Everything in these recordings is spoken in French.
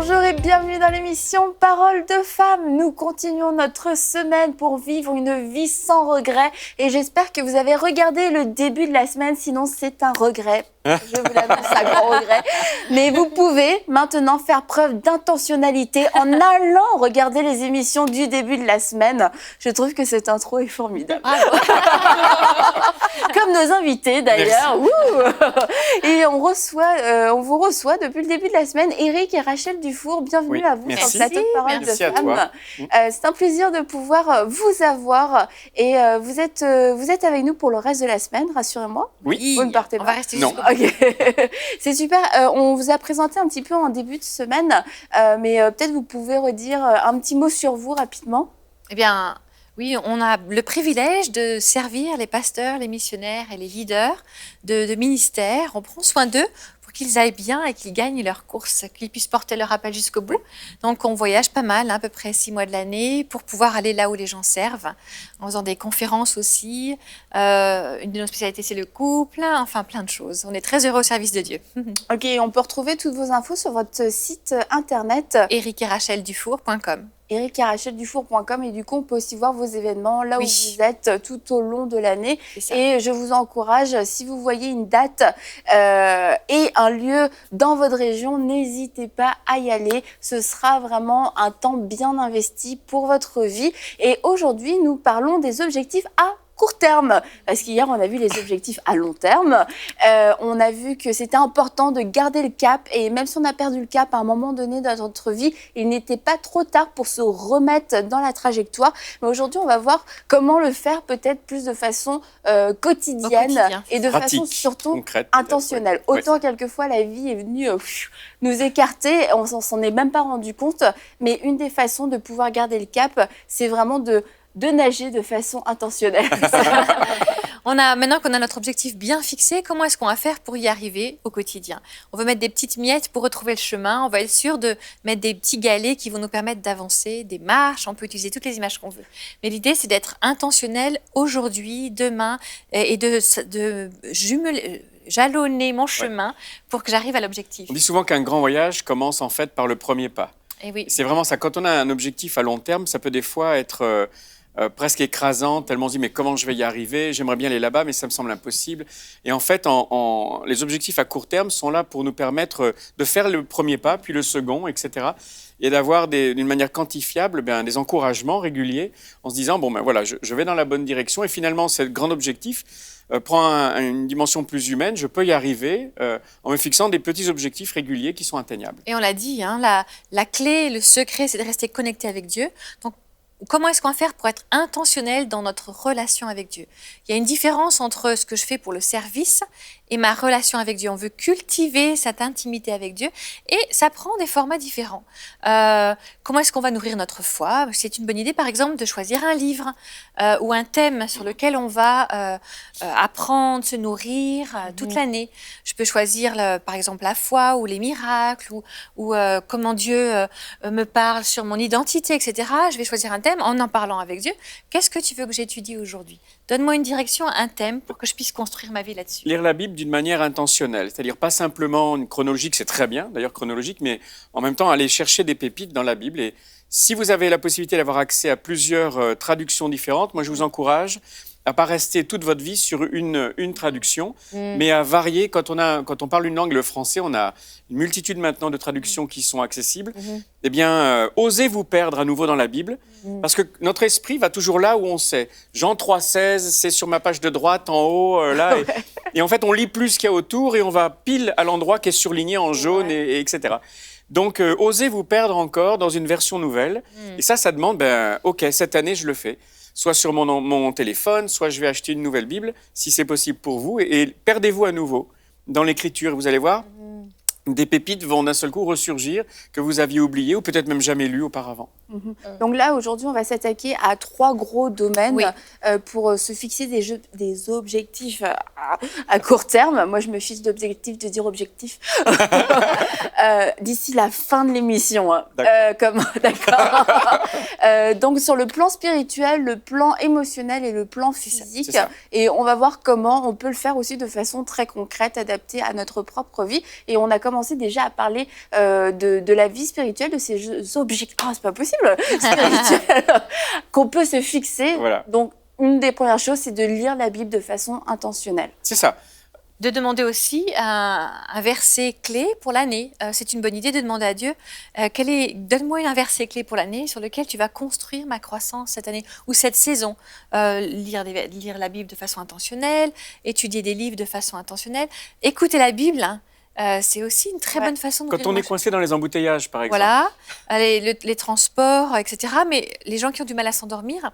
Bonjour et bienvenue dans l'émission Parole de Femmes. Nous continuons notre semaine pour vivre une vie sans regret. Et j'espère que vous avez regardé le début de la semaine, sinon c'est un regret. Je vous l'annonce, un grand regret. Mais vous pouvez maintenant faire preuve d'intentionnalité en allant regarder les émissions du début de la semaine. Je trouve que cette intro est formidable. Comme nos invités d'ailleurs. Et on vous reçoit depuis le début de la semaine, Éric et Rachel Dufour. Bienvenue à vous sur le plateau de Parole de Femmes. C'est un plaisir de pouvoir vous avoir. Et vous êtes avec nous pour le reste de la semaine, rassurez-moi. Oui. Vous ne partez pas. On va rester jusqu'au bout. C'est super. On vous a présenté un petit peu en début de semaine, mais peut-être vous pouvez redire un petit mot sur vous rapidement. Eh bien, oui, on a le privilège de servir les pasteurs, les missionnaires et les leaders de ministères. On prend soin d'eux pour qu'ils aillent bien et qu'ils gagnent leur course, qu'ils puissent porter leur appel jusqu'au bout. Donc, on voyage pas mal, à peu près 6 mois de l'année, pour pouvoir aller là où les gens servent, en faisant des conférences aussi. Une de nos spécialités, c'est le couple, enfin plein de choses. On est très heureux au service de Dieu. Ok, on peut retrouver toutes vos infos sur votre site internet ericeracheldufour.com. ericeracheldufour.com, et du coup on peut aussi voir vos événements là où vous êtes tout au long de l'année. Et je vous encourage, si vous voyez une date et un lieu dans votre région, n'hésitez pas à y aller. Ce sera vraiment un temps bien investi pour votre vie. Et aujourd'hui nous parlons des objectifs à court terme, parce qu'hier on a vu les objectifs à long terme. On a vu que c'était important de garder le cap, et même si on a perdu le cap à un moment donné dans notre vie, il n'était pas trop tard pour se remettre dans la trajectoire. Mais aujourd'hui on va voir comment le faire peut-être plus de façon quotidienne et de façon surtout concrète, intentionnelle. Autant quelquefois la vie est venue nous écarter, on s'en est même pas rendu compte, mais une des façons de pouvoir garder le cap, c'est vraiment de nager de façon intentionnelle. Maintenant qu'on a notre objectif bien fixé, comment est-ce qu'on va faire pour y arriver au quotidien? On veut mettre des petites miettes pour retrouver le chemin. On va être sûr de mettre des petits galets qui vont nous permettre d'avancer, des marches. On peut utiliser toutes les images qu'on veut. Mais l'idée, c'est d'être intentionnel aujourd'hui, demain, et de jalonner mon chemin pour que j'arrive à l'objectif. On dit souvent qu'un grand voyage commence en fait par le premier pas. Et oui. C'est vraiment ça. Quand on a un objectif à long terme, ça peut des fois être presque écrasant, tellement on se dit mais comment je vais y arriver? J'aimerais bien aller là-bas, mais ça me semble impossible. Et en fait, les objectifs à court terme sont là pour nous permettre de faire le premier pas, puis le second, etc. Et d'avoir d'une manière quantifiable des encouragements réguliers en se disant bon ben voilà, je vais dans la bonne direction. Et finalement, ce grand objectif prend une dimension plus humaine. Je peux y arriver en me fixant des petits objectifs réguliers qui sont atteignables. Et on l'a dit, la clé, le secret, c'est de rester connecté avec Dieu. Donc, comment est-ce qu'on va faire pour être intentionnel dans notre relation avec Dieu? Il y a une différence entre ce que je fais pour le service et ma relation avec Dieu. On veut cultiver cette intimité avec Dieu et ça prend des formats différents. Comment est-ce qu'on va nourrir notre foi? C'est une bonne idée, par exemple, de choisir un livre ou un thème sur lequel on va apprendre, se nourrir toute l'année. Je peux choisir, par exemple, la foi ou les miracles ou comment Dieu me parle sur mon identité, etc. Je vais choisir un thème en parlant avec Dieu. Qu'est-ce que tu veux que j'étudie aujourd'hui? Donne-moi une direction, un thème pour que je puisse construire ma vie là-dessus. Lire la Bible d'une manière intentionnelle, c'est-à-dire pas simplement une chronologique, c'est très bien d'ailleurs chronologique, mais en même temps aller chercher des pépites dans la Bible. Et si vous avez la possibilité d'avoir accès à plusieurs traductions différentes, moi je vous encourage à pas rester toute votre vie sur une traduction, mais à varier. Quand on parle une langue, le français, on a une multitude maintenant de traductions qui sont accessibles. Eh bien, osez vous perdre à nouveau dans la Bible, parce que notre esprit va toujours là où on sait. Jean 3,16, c'est sur ma page de droite, en haut, là. Et en fait, on lit plus ce qu'il y a autour et on va pile à l'endroit qui est surligné en jaune, etc. Donc, osez vous perdre encore dans une version nouvelle. Et ça demande, OK, cette année, je le fais. Soit sur mon téléphone, soit je vais acheter une nouvelle Bible, si c'est possible pour vous. Et perdez-vous à nouveau dans l'Écriture. Vous allez voir, des pépites vont d'un seul coup ressurgir que vous aviez oubliées ou peut-être même jamais lues auparavant. Donc là, aujourd'hui, on va s'attaquer à 3 gros domaines pour se fixer des objectifs à court terme. Moi, je me fixe d'objectifs de dire objectif d'ici la fin de l'émission. D'accord. Donc, sur le plan spirituel, le plan émotionnel et le plan physique. C'est ça. Et on va voir comment on peut le faire aussi de façon très concrète, adaptée à notre propre vie. Et on a commencé déjà à parler de la vie spirituelle, de ces objectifs. Oh, c'est pas possible spirituel qu'on peut se fixer. Voilà. Donc, une des premières choses, c'est de lire la Bible de façon intentionnelle. C'est ça. De demander aussi un verset clé pour l'année. C'est une bonne idée de demander à Dieu, donne-moi un verset clé pour l'année sur lequel tu vas construire ma croissance cette année ou cette saison. Lire la Bible de façon intentionnelle, étudier des livres de façon intentionnelle, écouter la Bible, hein. C'est aussi une très bonne façon de Quand on est coincé dans les embouteillages, par exemple. Voilà, les transports, etc. Mais les gens qui ont du mal à s'endormir,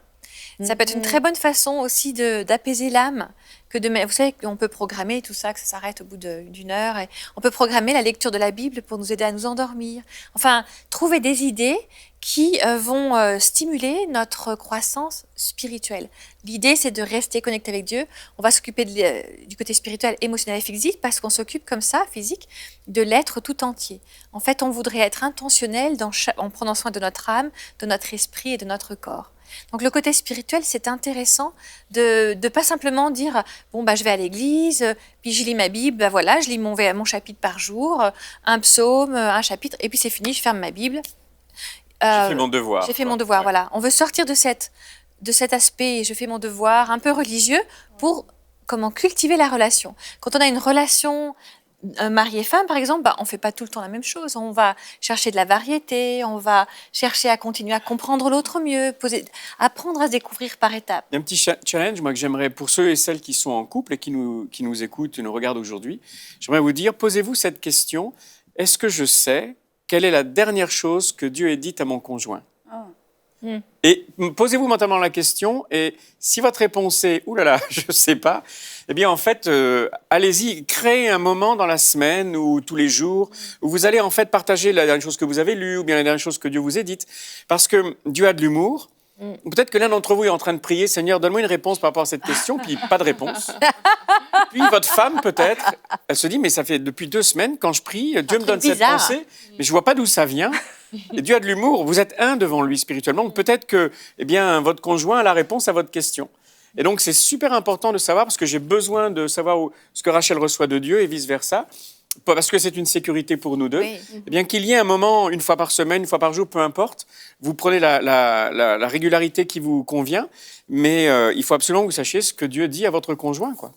ça peut être une très bonne façon aussi d'apaiser l'âme. Vous savez qu'on peut programmer tout ça, que ça s'arrête au bout d'une heure. Et on peut programmer la lecture de la Bible pour nous aider à nous endormir. Enfin, trouver des idées qui vont stimuler notre croissance spirituelle. L'idée, c'est de rester connecté avec Dieu. On va s'occuper du côté spirituel, émotionnel et physique parce qu'on s'occupe comme ça, physique, de l'être tout entier. En fait, on voudrait être intentionnel en prenant soin de notre âme, de notre esprit et de notre corps. Donc le côté spirituel, c'est intéressant de pas simplement dire bon je vais à l'église, puis je lis ma Bible, voilà, je lis mon chapitre par jour, un psaume, un chapitre, et puis c'est fini, je ferme ma Bible. J'ai fait mon devoir. J'ai fait mon devoir, voilà. On veut sortir de cet aspect, je fais mon devoir, un peu religieux, pour cultiver la relation. Quand on a une relation mari et femme, par exemple, on ne fait pas tout le temps la même chose. On va chercher de la variété, on va chercher à continuer à comprendre l'autre mieux, apprendre à se découvrir par étapes. Il y a un petit challenge, moi, que j'aimerais, pour ceux et celles qui sont en couple et qui nous écoutent et nous regardent aujourd'hui, j'aimerais vous dire, posez-vous cette question, est-ce que je sais quelle est la dernière chose que Dieu ait dite à mon conjoint ? Et posez-vous mentalement la question, et si votre réponse est « Ouh là là, je ne sais pas », eh bien, en fait, allez-y, créez un moment dans la semaine ou tous les jours où vous allez en fait partager la dernière chose que vous avez lue ou bien la dernière chose que Dieu vous ait dite. Parce que Dieu a de l'humour. Peut-être que l'un d'entre vous est en train de prier « Seigneur, donne-moi une réponse par rapport à cette question », puis pas de réponse. Puis votre femme, peut-être, elle se dit « Mais ça fait depuis 2 semaines, quand je prie, Dieu me donne cette pensée, mais je ne vois pas d'où ça vient. » Et Dieu a de l'humour, vous êtes un devant lui spirituellement. Donc peut-être que votre conjoint a la réponse à votre question. Et donc c'est super important de savoir, parce que j'ai besoin de savoir ce que Rachel reçoit de Dieu et vice-versa, parce que c'est une sécurité pour nous deux, oui. Qu'il y ait un moment, 1 fois par semaine, 1 fois par jour, peu importe, vous prenez la régularité qui vous convient, mais il faut absolument que vous sachiez ce que Dieu dit à votre conjoint, quoi.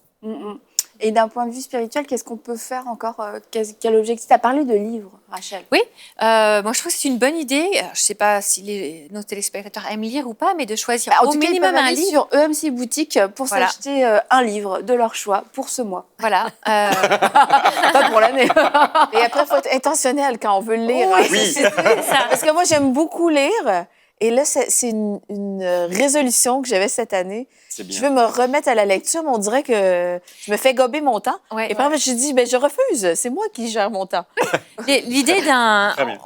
Et d'un point de vue spirituel, qu'est-ce qu'on peut faire encore? Quel objectif? Tu as parlé de livres, Rachel. Oui, moi je trouve que c'est une bonne idée. Je ne sais pas si nos téléspectateurs aiment lire ou pas, mais de choisir au minimum un livre. Sur EMC Boutique pour s'acheter un livre de leur choix pour ce mois. Voilà. Pas pour l'année. Et après, il faut être intentionnel quand on veut le lire. Oui. C'est ça. Parce que moi, j'aime beaucoup lire. Et là, c'est une résolution que j'avais cette année. Je veux me remettre à la lecture, mais on dirait que je me fais gober mon temps. Ouais, et puis, je dis, je refuse. C'est moi qui gère mon temps. L'idée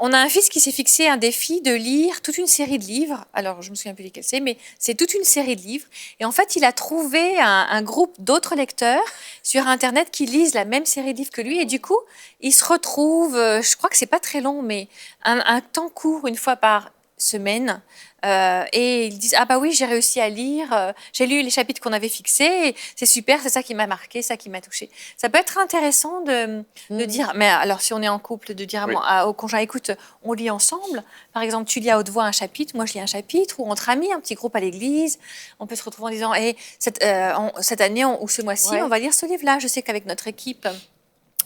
on a un fils qui s'est fixé un défi de lire toute une série de livres. Alors, je me souviens plus lesquels c'est, mais c'est toute une série de livres. Et en fait, il a trouvé un groupe d'autres lecteurs sur Internet qui lisent la même série de livres que lui. Et du coup, il se retrouve, je crois que c'est pas très long, mais un temps court, 1 fois par semaine, et ils disent oui, j'ai réussi à lire, j'ai lu les chapitres qu'on avait fixés, c'est super, c'est ça qui m'a marqué, ça qui m'a touché. Ça peut être intéressant de dire, mais alors si on est en couple, de dire au conjoint, écoute, on lit ensemble, par exemple tu lis à haute voix un chapitre, moi je lis un chapitre, ou entre amis, un petit groupe à l'église, on peut se retrouver en disant cette année ou ce mois-ci, on va lire ce livre-là. Je sais qu'avec notre équipe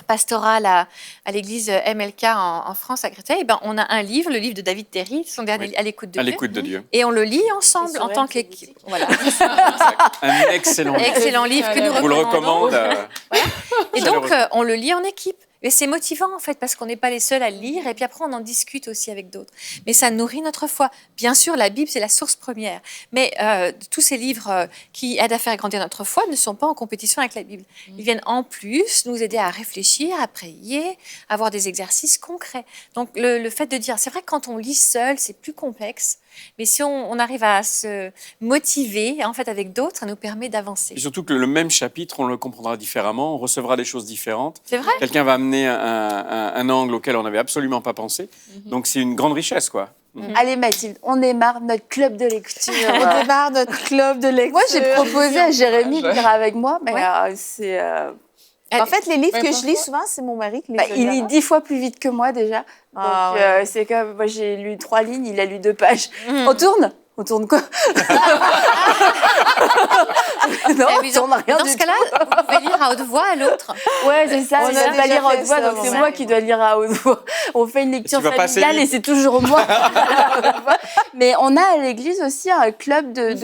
pastorale à l'église MLK en France, à Créteil, on a un livre, le livre de David Terry, son dernier À l'écoute de Dieu. Et on le lit ensemble en tant qu'équipe. Voilà. Un excellent livre. Excellent livre que nous recommandons. vous le recommande. Et donc, on le lit en équipe. Et c'est motivant en fait parce qu'on n'est pas les seuls à le lire et puis après on en discute aussi avec d'autres. Mais ça nourrit notre foi. Bien sûr, la Bible c'est la source première, mais tous ces livres qui aident à faire grandir notre foi ne sont pas en compétition avec la Bible. Ils viennent en plus nous aider à réfléchir, à prier, à avoir des exercices concrets. Donc le fait de dire, c'est vrai que quand on lit seul, c'est plus complexe. Mais si on arrive à se motiver en fait avec d'autres, ça nous permet d'avancer. Et surtout que le même chapitre, on le comprendra différemment, on recevra des choses différentes. C'est vrai. Quelqu'un va amener un angle auquel on n'avait absolument pas pensé. Donc c'est une grande richesse, quoi. Allez Mathilde, on démarre notre club de lecture. On démarre notre club de lecture. Moi, j'ai proposé à Jérémy de lire avec moi, mais c'est... En fait, les livres que je lis souvent, c'est mon mari qui les lit. Il lit 10 fois plus vite que moi déjà. Donc, c'est comme moi, j'ai lu 3 lignes, il a lu 2 pages. On tourne quoi? Non, on tourne rien dans ce cas-là, vous pouvez lire à haute voix à l'autre. Ouais, c'est ça. On On a n'a pas lire à haute voix, ça, donc c'est moi qui dois lire à haute voix. On fait une lecture familiale et c'est toujours moi. Mais on a à l'église aussi un club de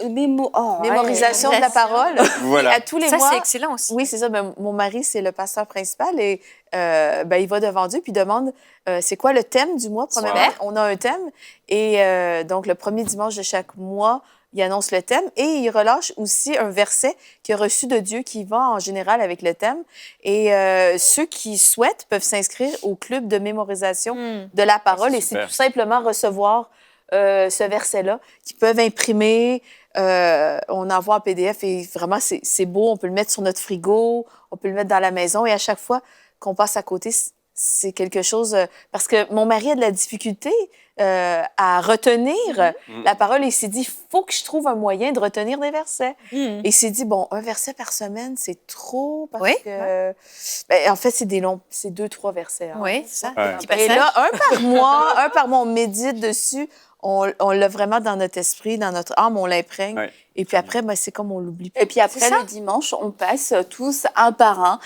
mémorisation de la parole. Voilà. À tous les ça, mois. c'est excellent aussi. Oui, c'est ça. Ben, mon mari, c'est le pasteur principal et il va devant Dieu puis demande c'est quoi le thème du mois. Premièrement, on a un thème et donc le premier dimanche de chaque mois, il annonce le thème et il relâche aussi un verset qu'il a reçu de Dieu qui va en général avec le thème. Et ceux qui souhaitent peuvent s'inscrire au club de mémorisation de la parole et c'est tout simplement recevoir ce verset-là qu'ils peuvent imprimer. On envoie en PDF et vraiment, c'est beau. On peut le mettre sur notre frigo, on peut le mettre dans la maison et à chaque fois qu'on passe à côté, c'est quelque chose... parce que mon mari a de la difficulté à retenir la parole et il s'est dit, il faut que je trouve un moyen de retenir des versets. Et il s'est dit, bon, un verset par semaine, c'est trop parce que... Ben, en fait, c'est des longs, c'est 2-3 versets. Hein. Oui, c'est ça. Et là, un par mois, on médite dessus. On l'a vraiment dans notre esprit, dans notre âme, on l'imprègne. Ouais. Et puis après, ben, c'est comme on l'oublie. Et puis après, le dimanche, on passe tous un par un.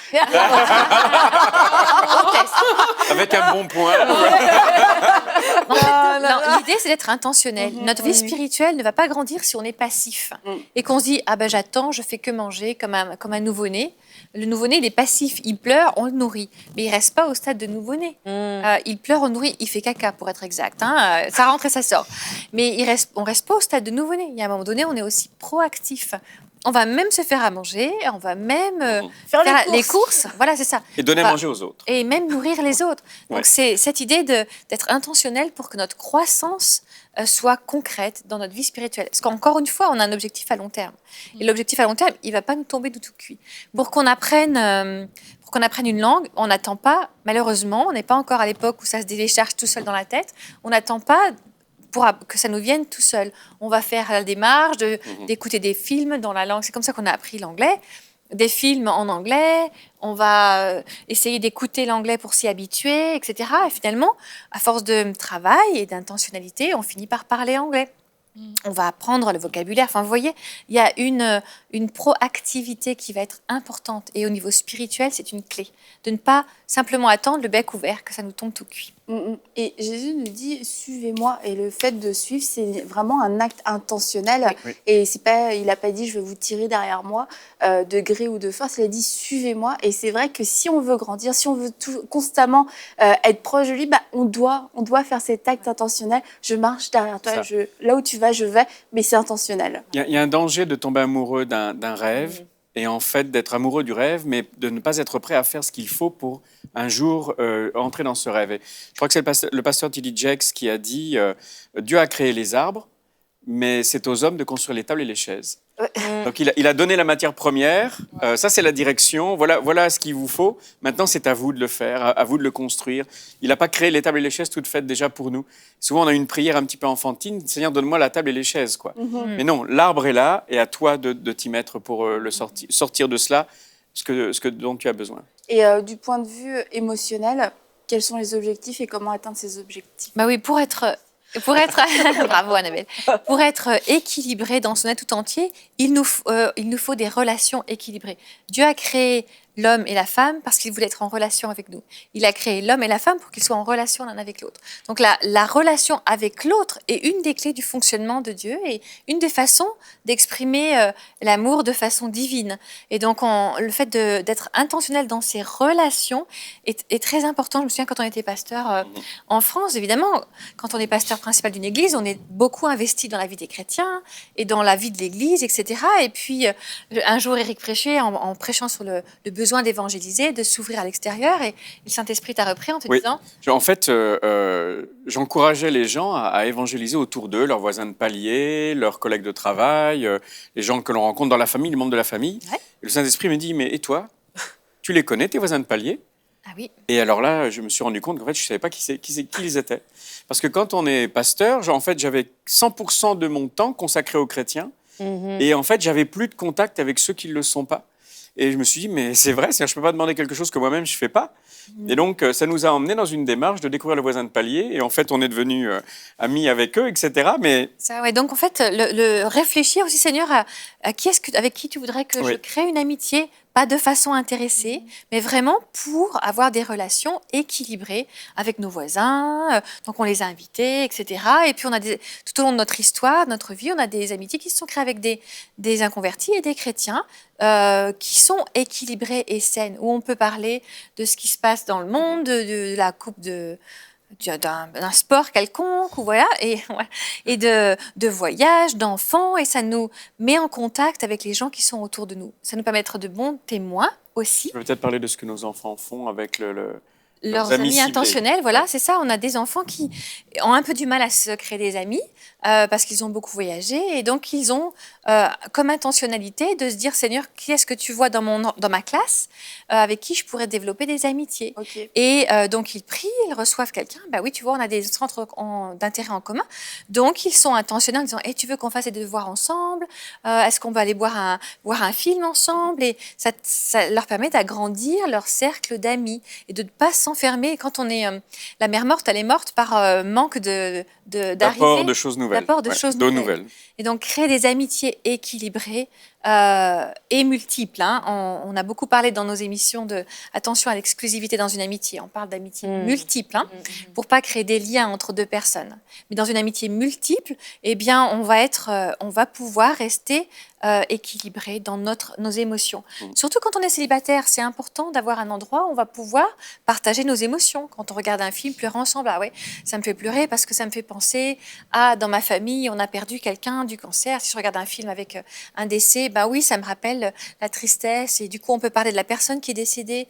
Avec un bon point. En fait, l'idée, c'est d'être intentionnel. Notre vie spirituelle ne va pas grandir si on est passif. Et qu'on se dit, ah ben j'attends, je fais que manger comme un nouveau-né. Le nouveau-né, il est passif, il pleure, on le nourrit. Mais il ne reste pas au stade de nouveau-né. Il pleure, on le nourrit, il fait caca, pour être exact. Hein. Ça rentre et ça sort. Mais on ne reste pas au stade de nouveau-né. Il y a un moment donné, on est aussi proactif. On va même se faire à manger, on va même faire les courses. Voilà, c'est ça. Et donner à manger aux autres. Et même nourrir les autres. Donc, c'est cette idée d'être intentionnel pour que notre croissance soit concrète dans notre vie spirituelle. Parce qu'encore une fois, on a un objectif à long terme. Et l'objectif à long terme, il ne va pas nous tomber du tout cuit. Pour qu'on apprenne une langue, on n'attend pas, malheureusement, on n'est pas encore à l'époque où ça se décharge tout seul dans la tête, on n'attend pas que ça nous vienne tout seul. On va faire la démarche d'écouter des films dans la langue. C'est comme ça qu'on a appris l'anglais. Des films en anglais, on va essayer d'écouter l'anglais pour s'y habituer, etc. Et finalement, à force de travail et d'intentionnalité, on finit par parler anglais. On va apprendre le vocabulaire. Enfin, vous voyez, il y a une proactivité qui va être importante. Et au niveau spirituel, c'est une clé. De ne pas simplement attendre le bec ouvert, que ça nous tombe tout cuit. Et Jésus nous dit, suivez-moi. Et le fait de suivre, c'est vraiment un acte intentionnel. Oui. Et il n'a pas dit, je vais vous tirer derrière moi, de gré ou de force. Il a dit, suivez-moi. Et c'est vrai que si on veut grandir, si on veut constamment être proche de lui, on doit faire cet acte intentionnel. Je marche derrière toi, là où tu vas, je vais, mais c'est intentionnel. Il y a un danger de tomber amoureux d'un rêve. Et en fait, d'être amoureux du rêve, mais de ne pas être prêt à faire ce qu'il faut pour un jour entrer dans ce rêve. Et je crois que c'est le pasteur T.D. Jakes qui a dit Dieu a créé les arbres, mais c'est aux hommes de construire les tables et les chaises. Donc, il a donné la matière première. Ça, c'est la direction. Voilà ce qu'il vous faut. Maintenant, c'est à vous de le faire, à vous de le construire. Il n'a pas créé les tables et les chaises toutes faites déjà pour nous. Souvent, on a une prière un petit peu enfantine. Seigneur, donne-moi la table et les chaises, quoi. Mais non, l'arbre est là et à toi de t'y mettre pour sortir de cela dont tu as besoin. Et du point de vue émotionnel, quels sont les objectifs et comment atteindre ces objectifs? Oui, pour être bravo Annabelle, pour être équilibré dans son être tout entier, il nous faut des relations équilibrées. Dieu a créé l'homme et la femme parce qu'il voulait être en relation avec nous. Il a créé l'homme et la femme pour qu'ils soient en relation l'un avec l'autre. Donc la relation avec l'autre est une des clés du fonctionnement de Dieu et une des façons d'exprimer l'amour de façon divine. Et donc le fait d'être intentionnel dans ces relations est très important. Je me souviens quand on était pasteur en France, évidemment, quand on est pasteur principal d'une église, on est beaucoup investi dans la vie des chrétiens et dans la vie de l'église, etc. Et puis un jour, Éric prêchait en prêchant sur le besoin d'évangéliser, de s'ouvrir à l'extérieur, et le Saint-Esprit t'a repris en te disant... En fait, j'encourageais les gens à évangéliser autour d'eux, leurs voisins de palier, leurs collègues de travail, les gens que l'on rencontre dans la famille, les membres de la famille. Ouais. Et le Saint-Esprit me dit, mais et toi, tu les connais, tes voisins de palier? Ah oui. Et alors là, je me suis rendu compte qu'en fait, je ne savais pas qui ils étaient. Parce que quand on est pasteur, en fait, j'avais 100% de mon temps consacré aux chrétiens. Et en fait, j'avais plus de contact avec ceux qui ne le sont pas. Et je me suis dit, mais c'est vrai, je ne peux pas demander quelque chose que moi-même je ne fais pas. Et donc, ça nous a emmenés dans une démarche de découvrir le voisin de palier. Et en fait, on est devenus amis avec eux, etc. Mais... Ça, ouais. Donc, en fait, le réfléchir aussi, Seigneur, avec qui tu voudrais que je crée une amitié, pas de façon intéressée, mais vraiment pour avoir des relations équilibrées avec nos voisins. Donc, on les a invités, etc. Et puis, tout au long de notre histoire, de notre vie, on a des amitiés qui se sont créées avec des inconvertis et des chrétiens qui sont équilibrées et saines, où on peut parler de ce qui se passe dans le monde, de la coupe d'un sport quelconque, ou voilà, et de voyages, d'enfants, et ça nous met en contact avec les gens qui sont autour de nous. Ça nous permet d'être de bons témoins aussi. Je vais peut-être parler de ce que nos enfants font avec leurs amis intentionnels, voilà, c'est ça. On a des enfants qui ont un peu du mal à se créer des amis parce qu'ils ont beaucoup voyagé, et donc ils ont comme intentionnalité de se dire, Seigneur, qui est-ce que tu vois dans ma classe avec qui je pourrais développer des amitiés. Okay. Et donc ils prient, ils reçoivent quelqu'un. Bah oui, tu vois, on a des centres d'intérêt en commun, donc ils sont intentionnels en disant, tu veux qu'on fasse des devoirs ensemble, est-ce qu'on va aller voir un film ensemble, et ça leur permet d'agrandir leur cercle d'amis et de ne pas s'enfermer. Quand on est la mère morte, elle est morte par manque d'apport de choses nouvelles. D'apport de choses nouvelles. Et donc, créer des amitiés équilibrées et multiples. Hein. On a beaucoup parlé dans nos émissions de attention à l'exclusivité dans une amitié. On parle d'amitié multiple, pour pas créer des liens entre deux personnes. Mais dans une amitié multiple, eh bien, on va pouvoir rester équilibré dans nos émotions. Surtout quand on est célibataire, c'est important d'avoir un endroit où on va pouvoir partager nos émotions. Quand on regarde un film, pleurer ensemble, ah ouais, ça me fait pleurer parce que ça me fait penser à dans ma famille, on a perdu quelqu'un du cancer. Si je regarde un film avec un décès, bah oui, ça me rappelle la tristesse, et du coup, on peut parler de la personne qui est décédée.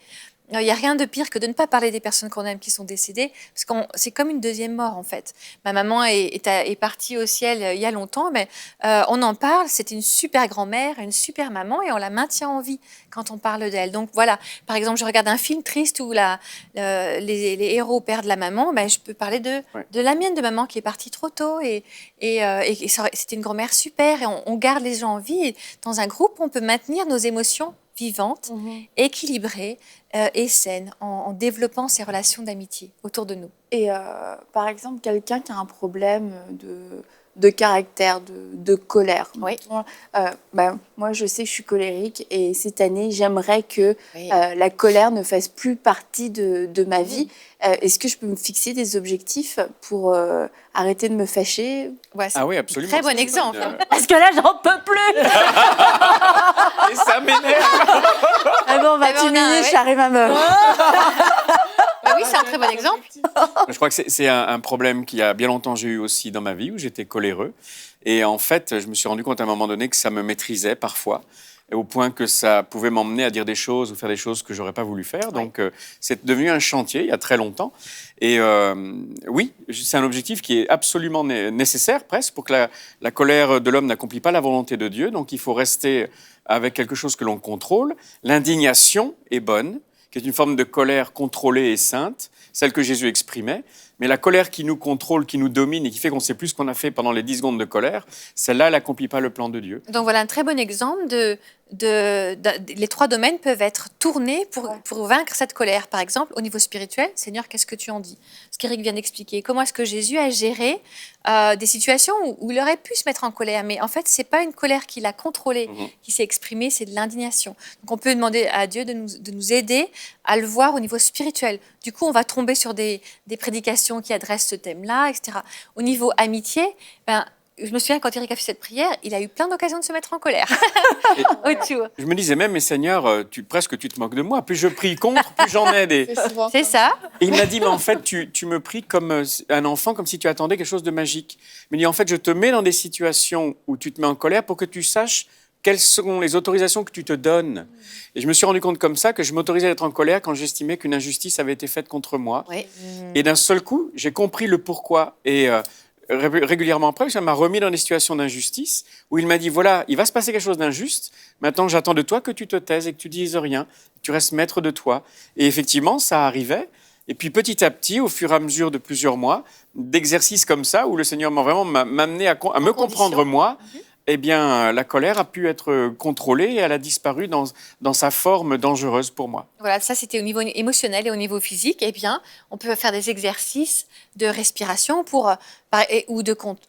Il n'y a rien de pire que de ne pas parler des personnes qu'on aime qui sont décédées, parce que c'est comme une deuxième mort, en fait. Ma maman est partie au ciel il y a longtemps, mais on en parle. C'était une super grand-mère, une super maman, et on la maintient en vie quand on parle d'elle. Donc voilà, par exemple, je regarde un film triste où les héros perdent la maman, ben, je peux parler de la mienne de maman qui est partie trop tôt, et c'était une grand-mère super, et on garde les gens en vie. Et dans un groupe, on peut maintenir nos émotions vivantes, équilibrées et saines, en développant ces relations d'amitié autour de nous. Et par exemple, quelqu'un qui a un problème de caractère, de colère. Oui. Moi, je sais que je suis colérique, et cette année, j'aimerais que la colère ne fasse plus partie de ma vie. Est-ce que je peux me fixer des objectifs pour arrêter de me fâcher? Ah oui, absolument. Très bon exemple. Parce que là, j'en peux plus. Et ça m'énerve. Ah bon, 28 minutes, j'arrive à me... Oui, c'est un très bon exemple. Je crois que c'est un problème qu'il y a bien longtemps j'ai eu aussi dans ma vie, où j'étais coléreux. Et en fait, je me suis rendu compte à un moment donné que ça me maîtrisait parfois, et au point que ça pouvait m'emmener à dire des choses ou faire des choses que j'aurais pas voulu faire. Donc, c'est devenu un chantier il y a très longtemps. Et oui, c'est un objectif qui est absolument nécessaire presque pour que la colère de l'homme n'accomplit pas la volonté de Dieu. Donc, il faut rester avec quelque chose que l'on contrôle. L'indignation est bonne, qui est une forme de colère contrôlée et sainte, celle que Jésus exprimait. Mais la colère qui nous contrôle, qui nous domine et qui fait qu'on ne sait plus ce qu'on a fait pendant les 10 secondes de colère, celle-là, elle n'accomplit pas le plan de Dieu. Donc voilà un très bon exemple les 3 domaines peuvent être tournés pour vaincre cette colère. Par exemple, au niveau spirituel, Seigneur, qu'est-ce que tu en dis? Ce qu'Éric vient d'expliquer. Comment est-ce que Jésus a géré des situations où il aurait pu se mettre en colère, mais en fait, ce n'est pas une colère qu'il a contrôlée, qui s'est exprimée, c'est de l'indignation. Donc on peut demander à Dieu de nous aider à le voir au niveau spirituel. Du coup, on va tomber sur des prédications qui adressent ce thème-là, etc. Au niveau amitié, je me souviens, quand Éric a fait cette prière, il a eu plein d'occasions de se mettre en colère. Autour. Je me disais même, mais Seigneur, presque tu te moques de moi. Plus je prie contre, plus j'en ai. C'est ça. Et il m'a dit, mais en fait, tu me pries comme un enfant, comme si tu attendais quelque chose de magique. Il me dit, en fait, je te mets dans des situations où tu te mets en colère pour que tu saches quelles sont les autorisations que tu te donnes. Et je me suis rendu compte comme ça que je m'autorisais à être en colère quand j'estimais qu'une injustice avait été faite contre moi. Oui. Et d'un seul coup, j'ai compris le pourquoi. Et régulièrement après, ça m'a remis dans des situations d'injustice où il m'a dit, voilà, il va se passer quelque chose d'injuste. Maintenant, j'attends de toi que tu te taises et que tu dises rien, que tu restes maître de toi. Et effectivement, ça arrivait. Et puis petit à petit, au fur et à mesure de plusieurs mois, d'exercices comme ça, où le Seigneur m'a vraiment amené à me comprendre moi, eh bien, la colère a pu être contrôlée et elle a disparu dans sa forme dangereuse pour moi. Voilà, ça c'était au niveau émotionnel et au niveau physique. Eh bien, on peut faire des exercices de respiration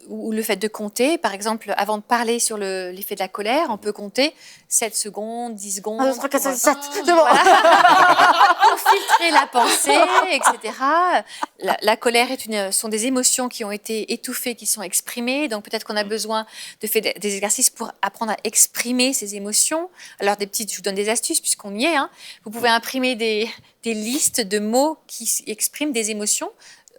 ou le fait de compter. Par exemple, avant de parler sur l'effet de la colère, on peut compter 7 secondes, 10 secondes. 1, 2, 3, 4, 5, 6, 7. Pour filtrer la pensée, etc. La colère sont des émotions qui ont été étouffées, qui sont exprimées. Donc peut-être qu'on a besoin de faire des exercices pour apprendre à exprimer ces émotions. Alors je vous donne des astuces puisqu'on y est. Vous pouvez imprimer des listes de mots qui expriment des émotions.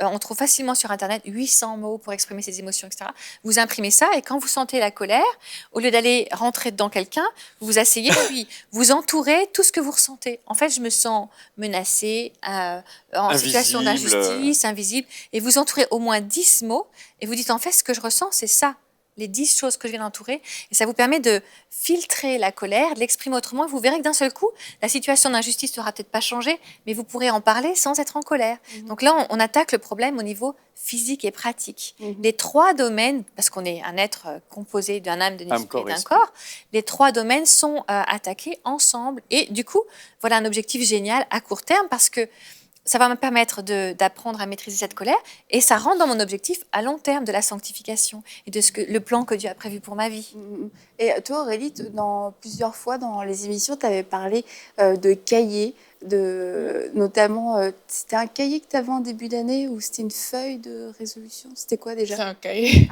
On trouve facilement sur Internet 800 mots pour exprimer ses émotions, etc. Vous imprimez ça et quand vous sentez la colère, au lieu d'aller rentrer dedans quelqu'un, vous vous asseyez puis vous entourez tout ce que vous ressentez. En fait, je me sens menacée, en situation d'injustice, invisible. Et vous entourez au moins 10 mots et vous dites en fait ce que je ressens, c'est ça. Les 10 choses que je viens d'entourer. Et ça vous permet de filtrer la colère, de l'exprimer autrement. Et vous verrez que d'un seul coup, la situation d'injustice n'aura peut-être pas changé, mais vous pourrez en parler sans être en colère. Donc là, on attaque le problème au niveau physique et pratique. Les 3 domaines, parce qu'on est un être composé d'un âme, d'un esprit et d'un corps, les 3 domaines sont attaqués ensemble. Et du coup, voilà un objectif génial à court terme parce que ça va me permettre d'apprendre à maîtriser cette colère et ça rentre dans mon objectif à long terme de la sanctification et de le plan que Dieu a prévu pour ma vie. Et toi, Aurélie, plusieurs fois dans les émissions, tu avais parlé de cahiers, notamment, c'était un cahier que tu avais en début d'année ou c'était une feuille de résolution? C'était quoi déjà? C'est un cahier.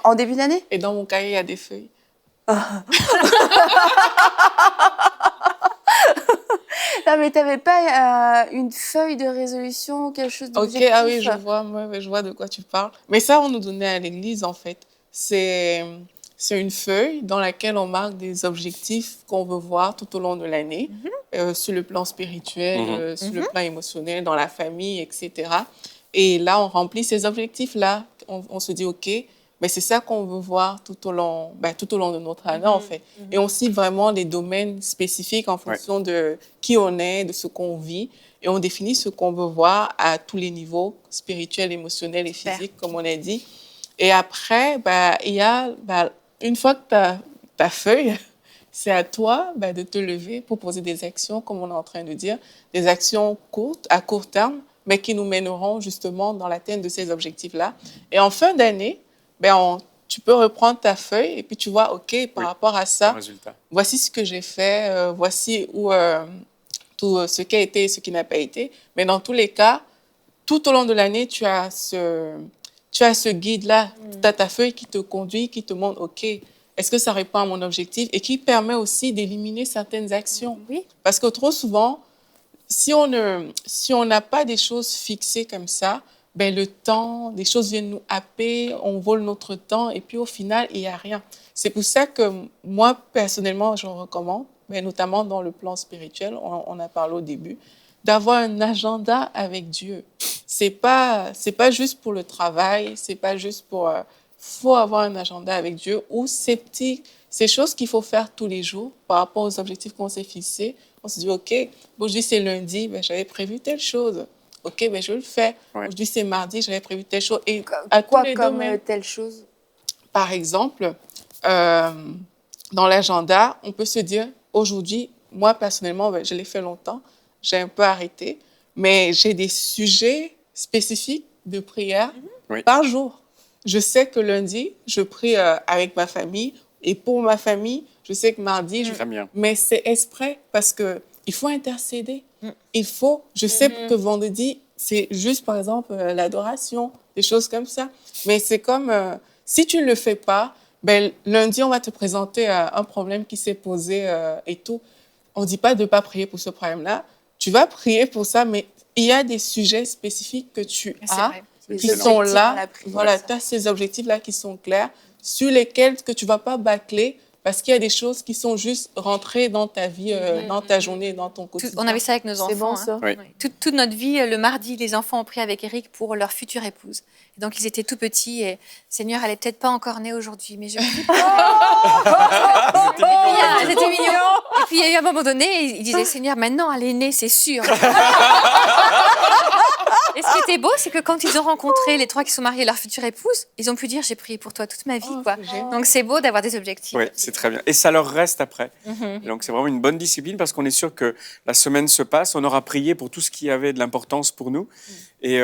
En début d'année? Et dans mon cahier, il y a des feuilles. Non, mais tu n'avais pas une feuille de résolution ou quelque chose d'objectif? Ok, ah oui, je vois de quoi tu parles. Mais ça, on nous donnait à l'église, en fait. C'est une feuille dans laquelle on marque des objectifs qu'on veut voir tout au long de l'année, sur le plan spirituel, sur le plan émotionnel, dans la famille, etc. Et là, on remplit ces objectifs-là. On se dit, OK, mais c'est ça qu'on veut voir tout au long de notre année, en fait. Et on cible vraiment les domaines spécifiques en fonction de qui on est, de ce qu'on vit. Et on définit ce qu'on veut voir à tous les niveaux, spirituels, émotionnels et physiques, comme on a dit. Et après, il y a, une fois que tu as ta feuille, c'est à toi de te lever pour poser des actions, comme on est en train de dire, des actions courtes, à court terme, mais qui nous mèneront justement dans l'atteinte de ces objectifs-là. Et en fin d'année, tu peux reprendre ta feuille et puis tu vois, OK, par rapport à ça, voici ce que j'ai fait, voici tout ce qui a été et ce qui n'a pas été. Mais dans tous les cas, tout au long de l'année, tu as ce guide-là, tu as ta feuille qui te conduit, qui te montre, OK, est-ce que ça répond à mon objectif et qui permet aussi d'éliminer certaines actions. Oui. Parce que trop souvent, si on n'a pas des choses fixées comme ça, le temps, des choses viennent nous happer, on vole notre temps et puis au final, il n'y a rien. C'est pour ça que moi, personnellement, je recommande, notamment dans le plan spirituel, on a parlé au début, d'avoir un agenda avec Dieu. C'est pas juste pour le travail, c'est pas juste pour... faut avoir un agenda avec Dieu ou ces choses qu'il faut faire tous les jours par rapport aux objectifs qu'on s'est fixés. On se dit, OK, aujourd'hui c'est lundi, j'avais prévu telle chose. OK, ben je le fais. Ouais. Aujourd'hui, c'est mardi, j'avais prévu telle chose. Et Quoi comme telle chose? Par exemple, dans l'agenda, on peut se dire, aujourd'hui, moi, personnellement, ben, je l'ai fait longtemps, j'ai un peu arrêté, mais j'ai des sujets spécifiques de prière par jour. Je sais que lundi, je prie avec ma famille, et pour ma famille, je sais que mardi, mais c'est exprès parce que il faut intercéder. Je sais que vendredi, c'est juste, par exemple, l'adoration, des choses comme ça. Mais c'est comme, si tu ne le fais pas, ben, lundi, on va te présenter un problème qui s'est posé et tout. On ne dit pas de ne pas prier pour ce problème-là. Tu vas prier pour ça, mais il y a des sujets spécifiques que tu as qui sont là. Voilà, tu as ces objectifs-là qui sont clairs, sur lesquels que tu ne vas pas bâcler, parce qu'il y a des choses qui sont juste rentrées dans ta vie, dans ta journée, dans ton quotidien. On avait ça avec nos enfants. C'est bon, ça. Oui. Toute notre vie, le mardi, les enfants ont prié avec Eric pour leur future épouse. Et donc, ils étaient tout petits et Seigneur, elle n'est peut-être pas encore née aujourd'hui, mais je prie. C'était mignon. Et puis, il y a eu un moment donné, il disait, Seigneur, maintenant, elle est née, c'est sûr. Et ce qui était beau, c'est que quand ils ont rencontré les 3 qui sont mariés, leur future épouse, ils ont pu dire, j'ai prié pour toi toute ma vie. Quoi. Donc, c'est beau d'avoir des objectifs. Oui, c'est très bien. Et ça leur reste après. Donc, c'est vraiment une bonne discipline parce qu'on est sûr que la semaine se passe, on aura prié pour tout ce qui avait de l'importance pour nous. Et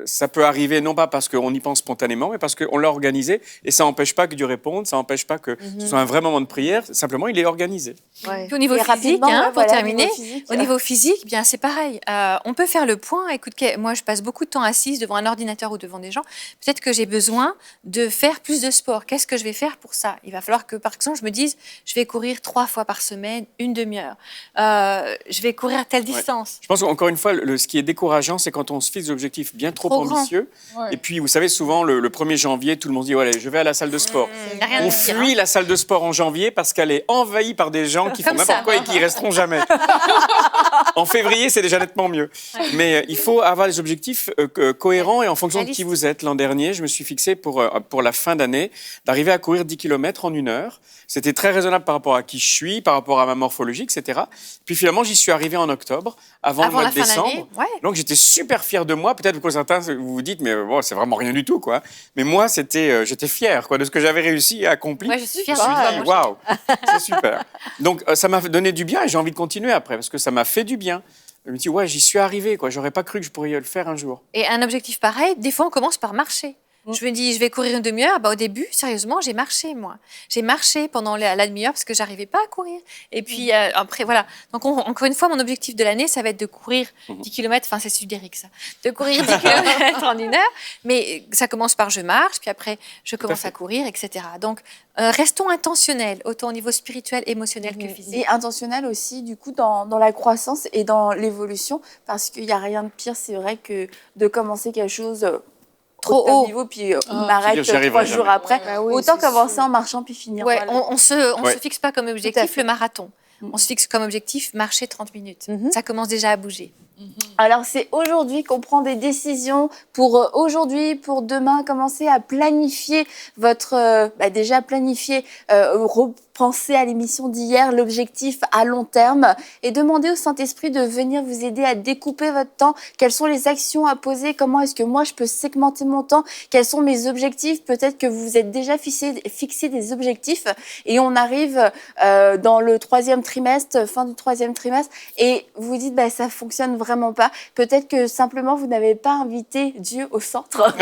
ça peut arriver, non pas parce qu'on y pense spontanément, mais parce qu'on l'a organisé. Et ça n'empêche pas que Dieu réponde, ça n'empêche pas que ce soit un vrai moment de prière. Simplement, il est organisé. Ouais. Puis au niveau physique, pour terminer, au niveau physique, bien, c'est pareil. On peut faire le point. Écoute, moi, je passe beaucoup de temps assise devant un ordinateur ou devant des gens. Peut-être que j'ai besoin de faire plus de sport. Qu'est-ce que je vais faire pour ça? Il va falloir que, par exemple, je me dise, je vais courir 3 fois par semaine, une demi-heure. Je vais courir à telle distance. Je pense qu'encore une fois, ce qui est décourageant, c'est quand on se fixe des objectifs bien trop ambitieux. Et puis, vous savez, souvent, le 1er janvier, tout le monde dit, ouais, je vais à la salle de sport. On fuit la salle de sport en janvier parce qu'elle est envahie par des gens qui font n'importe quoi et qui y resteront jamais. En février, c'est déjà nettement mieux. Mais il faut avoir des objectifs cohérents et en fonction de qui vous êtes. L'an dernier, je me suis fixé pour la fin d'année d'arriver à courir 10 km en 1 heure. C'était très raisonnable par rapport à qui je suis, par rapport à ma morphologie, etc. Puis finalement, j'y suis arrivé en octobre, avant le mois de décembre. Donc j'étais super fier de moi. Peut-être que certains vous vous dites, mais bon, c'est vraiment rien du tout, quoi. Mais moi, j'étais fier, quoi, de ce que j'avais réussi à accomplir. Je suis fière de toi. Waouh, c'est super. Donc ça m'a donné du bien et j'ai envie de continuer après parce que ça m'a fait du bien. Je me dis, ouais, j'y suis arrivé, quoi. J'aurais pas cru que je pourrais le faire un jour. Et un objectif pareil, des fois, on commence par marcher. Je me dis, je vais courir une demi-heure. Au début, sérieusement, j'ai marché, moi. J'ai marché pendant la demi-heure parce que j'arrivais pas à courir. Et puis, après, voilà. Donc, encore une fois, mon objectif de l'année, ça va être de courir 10 km. Enfin, c'est Sudéric, ça. De courir 10 km en 1 heure. Mais ça commence par je marche, puis après, je commence à courir, etc. Donc, restons intentionnels, autant au niveau spirituel, émotionnel que physique. Et intentionnels aussi, du coup, dans la croissance et dans l'évolution. Parce qu'il n'y a rien de pire, c'est vrai, que de commencer quelque chose trop haut niveau, puis on m'arrête 3 jours après. Autant commencer en marchant, puis finir. Ouais, on se fixe pas comme objectif le marathon. On se fixe comme objectif marcher 30 minutes. Ça commence déjà à bouger. Alors, c'est aujourd'hui qu'on prend des décisions pour aujourd'hui, pour demain. Commencer à planifier déjà planifier, repenser à l'émission d'hier, l'objectif à long terme et demander au Saint-Esprit de venir vous aider à découper votre temps. Quelles sont les actions à poser? Comment est-ce que moi, je peux segmenter mon temps? Quels sont mes objectifs? Peut-être que vous vous êtes déjà fixé des objectifs et on arrive dans le 3e trimestre, fin du 3e trimestre et vous dites, ça fonctionne vraiment pas. Peut-être que simplement, vous n'avez pas invité Dieu au centre.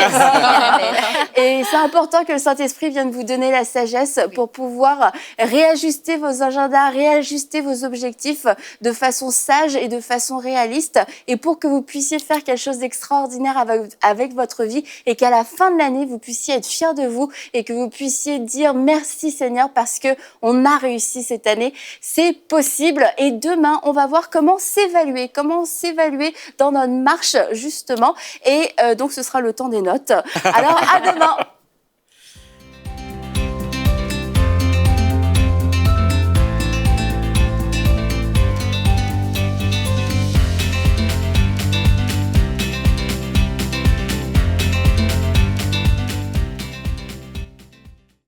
Et c'est important que le Saint-Esprit vienne vous donner la sagesse pour pouvoir réajuster vos agendas, réajuster vos objectifs de façon sage et de façon réaliste et pour que vous puissiez faire quelque chose d'extraordinaire avec votre vie et qu'à la fin de l'année, vous puissiez être fiers de vous et que vous puissiez dire merci Seigneur parce que on a réussi cette année. C'est possible et demain, on va voir comment s'évaluer dans notre marche justement et donc ce sera le temps des notes. Alors à demain.